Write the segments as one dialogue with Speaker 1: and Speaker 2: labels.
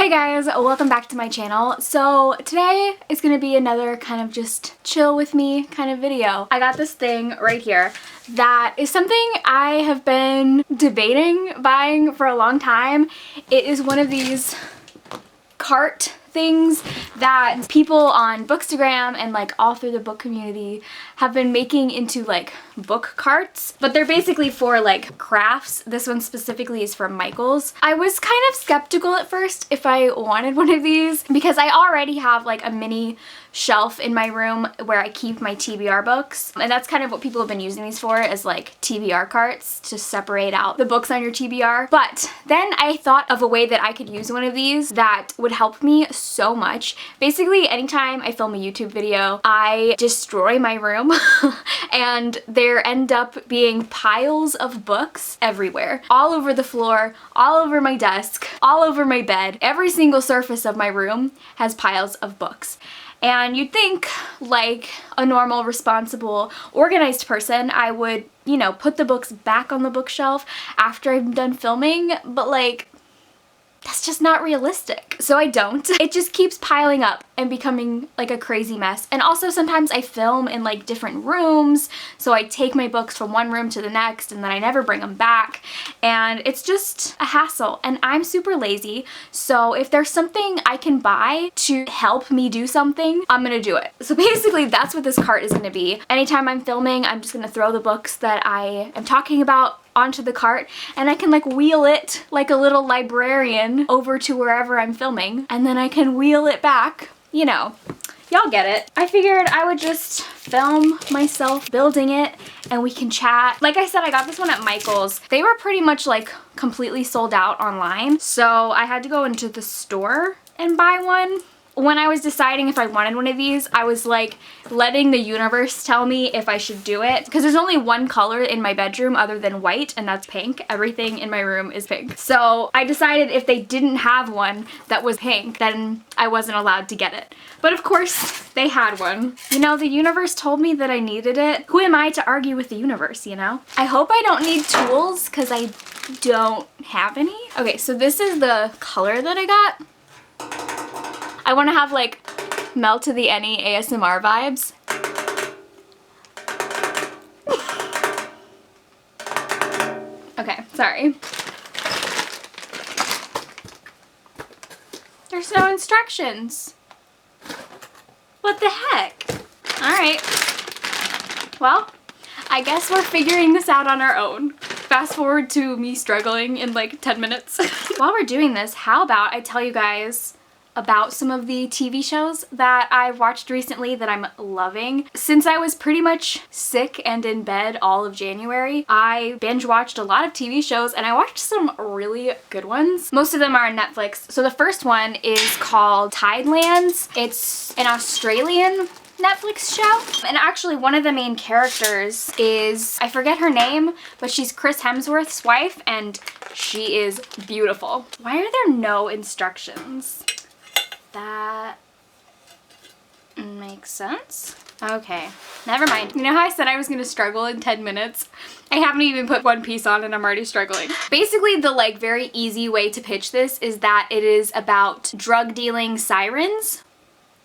Speaker 1: Hey guys, welcome back to my channel. So today is gonna be another kind of just chill with me kind of video. I got this thing right here that is something I have been debating buying for a long time. It is one of these cart things that people on Bookstagram and like all through the book community have been making into like book carts, but they're basically for like crafts. This one specifically is from Michaels. I was kind of skeptical at first if I wanted one of these because I already have like a mini shelf in my room where I keep my TBR books, and that's kind of what people have been using these for, as like TBR carts to separate out the books on your TBR. But then I thought of a way that I could use one of these that would help me so much. Basically, anytime I film a YouTube video, I destroy my room and there end up being piles of books everywhere, all over the floor, all over my desk, all over my bed. Every single surface of my room has piles of books. And you'd think, like a normal, responsible, organized person, I would, you know, put the books back on the bookshelf after I'm done filming, but like, that's just not realistic. So I don't. It just keeps piling up and becoming like a crazy mess. And also sometimes I film in like different rooms, so I take my books from one room to the next and then I never bring them back. And it's just a hassle, and I'm super lazy. So if there's something I can buy to help me do something, I'm gonna do it. So basically that's what this cart is gonna be. Anytime I'm filming, I'm just gonna throw the books that I am talking about onto the cart, and I can like wheel it like a little librarian over to wherever I'm filming, and then I can wheel it back. You know, y'all get it. I figured I would just film myself building it and we can chat. Like I said, I got this one at Michaels. They were pretty much like completely sold out online, so I had to go into the store and buy one. When I was deciding if I wanted one of these, I was like letting the universe tell me if I should do it, because there's only one color in my bedroom other than white, and that's pink. Everything in my room is pink. So I decided if they didn't have one that was pink, then I wasn't allowed to get it. But of course, they had one. You know, the universe told me that I needed it. Who am I to argue with the universe, you know? I hope I don't need tools, because I don't have any. Okay, so this is the color that I got. I want to have like Mel to the Any ASMR vibes. Okay, sorry. There's no instructions. What the heck? Alright. Well, I guess we're figuring this out on our own. Fast forward to me struggling in like 10 minutes. While we're doing this, how about I tell you guys about some of the TV shows that I've watched recently that I'm loving. Since I was pretty much sick and in bed all of January, I binge watched a lot of TV shows, and I watched some really good ones. Most of them are on Netflix. So the first one is called Tidelands. It's an Australian Netflix show, and actually one of the main characters is, I forget her name, but she's Chris Hemsworth's wife, and she is beautiful. Why are there no instructions? That makes sense. Okay, never mind. You know how I said I was gonna struggle in 10 minutes? I haven't even put one piece on and I'm already struggling. Basically, the like very easy way to pitch this is that it is about drug dealing sirens,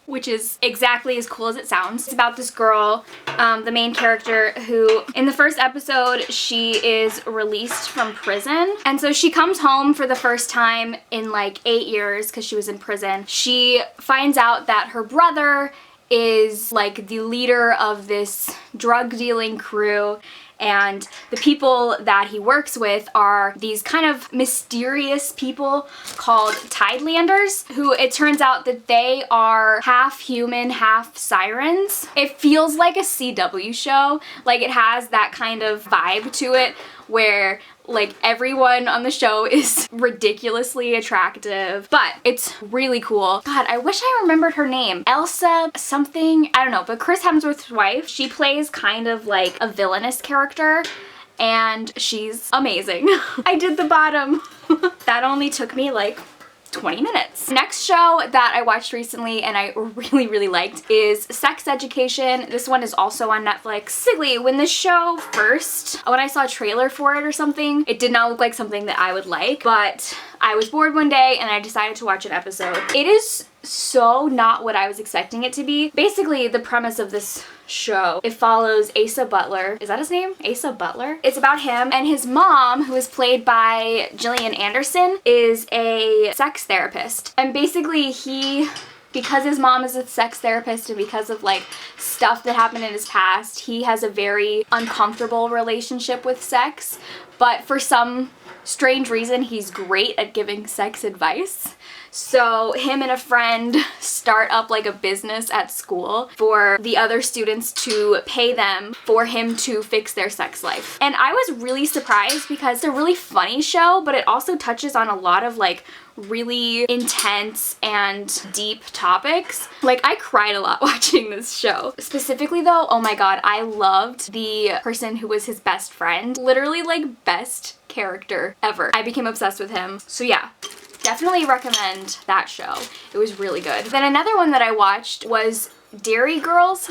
Speaker 1: which is exactly as cool as it sounds. It's about this girl, the main character, who in the first episode, she is released from prison. And so she comes home for the first time in like 8 years because she was in prison. She finds out that her brother is like the leader of this drug dealing crew, and the people that he works with are these kind of mysterious people called Tidelanders, who it turns out that they are half human, half sirens. It feels like a CW show. Like, it has that kind of vibe to it where like everyone on the show is ridiculously attractive, but it's really cool. God, I wish I remembered her name. Elsa something, I don't know, but Chris Hemsworth's wife, she plays kind of like a villainous character, and she's amazing. I did the bottom. That only took me like 20 minutes. Next show that I watched recently and I really liked is Sex Education. This one is also on Netflix. Basically, when this show when I saw a trailer for it or something, it did not look like something that I would like, but I was bored one day and I decided to watch an episode. It is so not what I was expecting it to be. Basically, the premise of this show, it follows Asa Butler. Is that his name? Asa Butler? It's about him and his mom, who is played by Gillian Anderson, is a sex therapist. And basically because his mom is a sex therapist and because of like stuff that happened in his past, he has a very uncomfortable relationship with sex. But for some strange reason, he's great at giving sex advice. So him and a friend start up like a business at school for the other students to pay them for him to fix their sex life. And I was really surprised because it's a really funny show, but it also touches on a lot of like really intense and deep topics. Like, I cried a lot watching this show. Specifically though, oh my god, I loved the person who was his best friend. Literally like best character ever. I became obsessed with him. So yeah, definitely recommend that show. It was really good. Then another one that I watched was Derry Girls.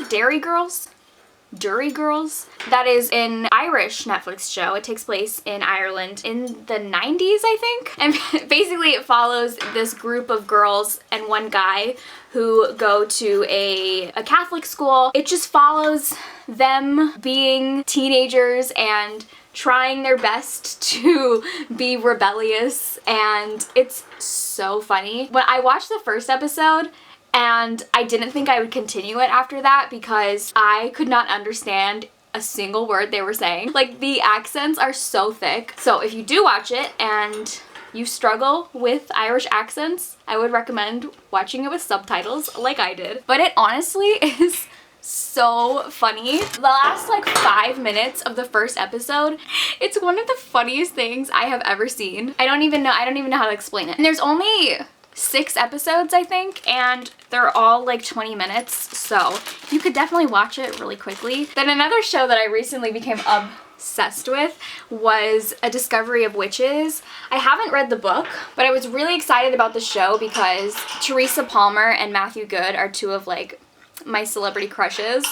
Speaker 1: That is an Irish Netflix show. It takes place in Ireland in the 90s, I think. And basically it follows this group of girls and one guy who go to a Catholic school. It just follows them being teenagers and trying their best to be rebellious, and it's so funny. When I watched the first episode, and I didn't think I would continue it after that because I could not understand a single word they were saying. Like, the accents are so thick. So if you do watch it and you struggle with Irish accents, I would recommend watching it with subtitles like I did. But it honestly is so funny. The last like 5 minutes of the first episode, it's one of the funniest things I have ever seen. I don't even know how to explain it. And there's only 6 episodes, I think, and they're all like 20 minutes, so you could definitely watch it really quickly. Then another show that I recently became obsessed with was A Discovery of Witches. I haven't read the book, but I was really excited about the show because Teresa Palmer and Matthew Good are two of like my celebrity crushes,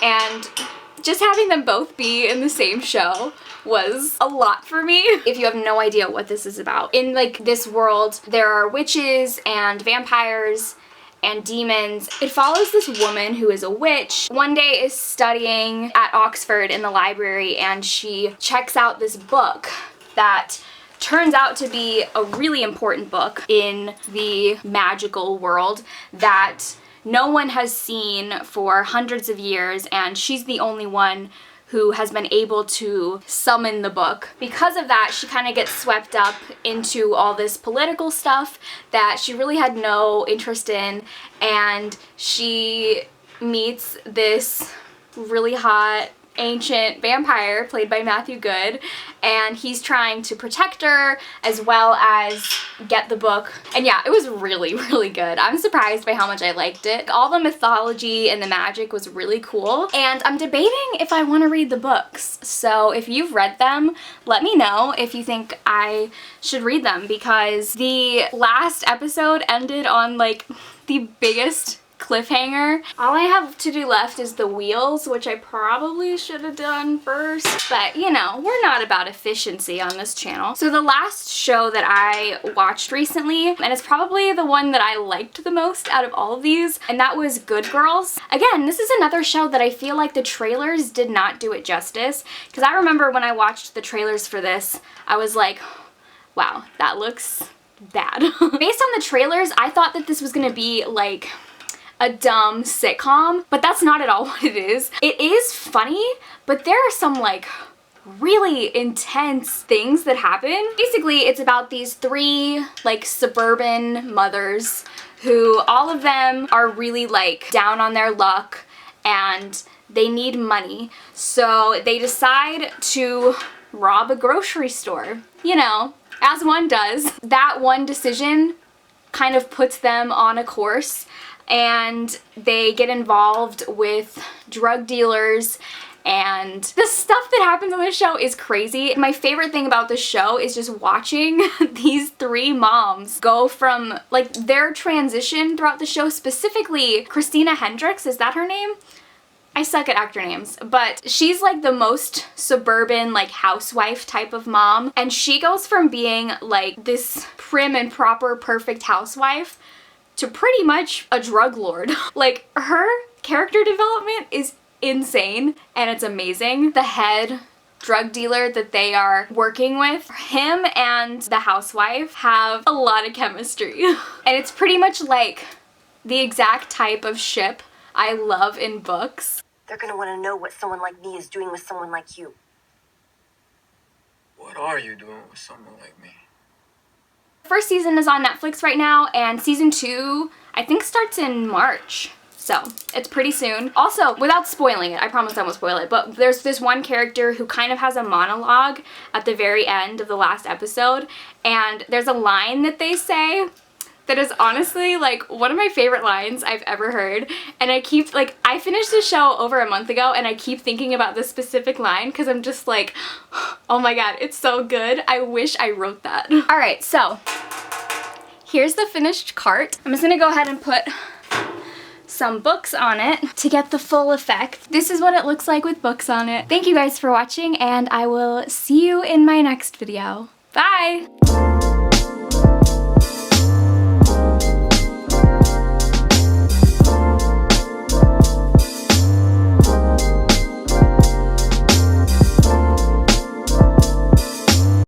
Speaker 1: and just having them both be in the same show was a lot for me. If you have no idea what this is about, in like this world there are witches and vampires and demons. It follows this woman who is a witch. One day is studying at Oxford in the library, and she checks out this book that turns out to be a really important book in the magical world that no one has seen for hundreds of years, and she's the only one who has been able to summon the book. Because of that, she kind of gets swept up into all this political stuff that she really had no interest in, and she meets this really hot ancient vampire played by Matthew Good, and he's trying to protect her as well as get the book. And yeah, it was really good. I'm surprised by how much I liked it. All the mythology and the magic was really cool, and I'm debating if I want to read the books. So if you've read them, let me know if you think I should read them, because the last episode ended on like the biggest cliffhanger. All I have to do left is the wheels, which I probably should have done first, but you know, we're not about efficiency on this channel. So the last show that I watched recently, and it's probably the one that I liked the most out of all of these, and that was Good Girls. Again, this is another show that I feel like the trailers did not do it justice, because I remember when I watched the trailers for this, I was like, wow, that looks bad. Based on the trailers, I thought that this was gonna be like a dumb sitcom, but that's not at all what it is. It is funny, but there are some like really intense things that happen. Basically, it's about these 3 like suburban mothers who all of them are really like down on their luck and they need money. So they decide to rob a grocery store. You know, as one does. That one decision kind of puts them on a course, and they get involved with drug dealers and the stuff that happens on this show is crazy. My favorite thing about this show is just watching these three moms go from like their transition throughout the show, specifically Christina Hendricks, is that her name? I suck at actor names, but she's like the most suburban, like housewife type of mom, and she goes from being like this prim and proper perfect housewife to pretty much a drug lord. Like, her character development is insane and it's amazing. The head drug dealer that they are working with, him and the housewife have a lot of chemistry. And it's pretty much like the exact type of ship I love in books.
Speaker 2: They're gonna want to know what someone like me is doing with someone like you.
Speaker 3: What are you doing with someone like me?
Speaker 1: First season is on Netflix right now, and season 2 I think starts in March. So it's pretty soon. Also, without spoiling it, I promise I won't spoil it, but there's this one character who kind of has a monologue at the very end of the last episode, and there's a line that they say that is honestly like one of my favorite lines I've ever heard. And I keep like, I finished the show over a month ago and I keep thinking about this specific line because I'm just like, oh my god, it's so good. I wish I wrote that. Alright, so here's the finished cart. I'm just gonna go ahead and put some books on it to get the full effect. This is what it looks like with books on it. Thank you guys for watching, and I will see you in my next video. Bye!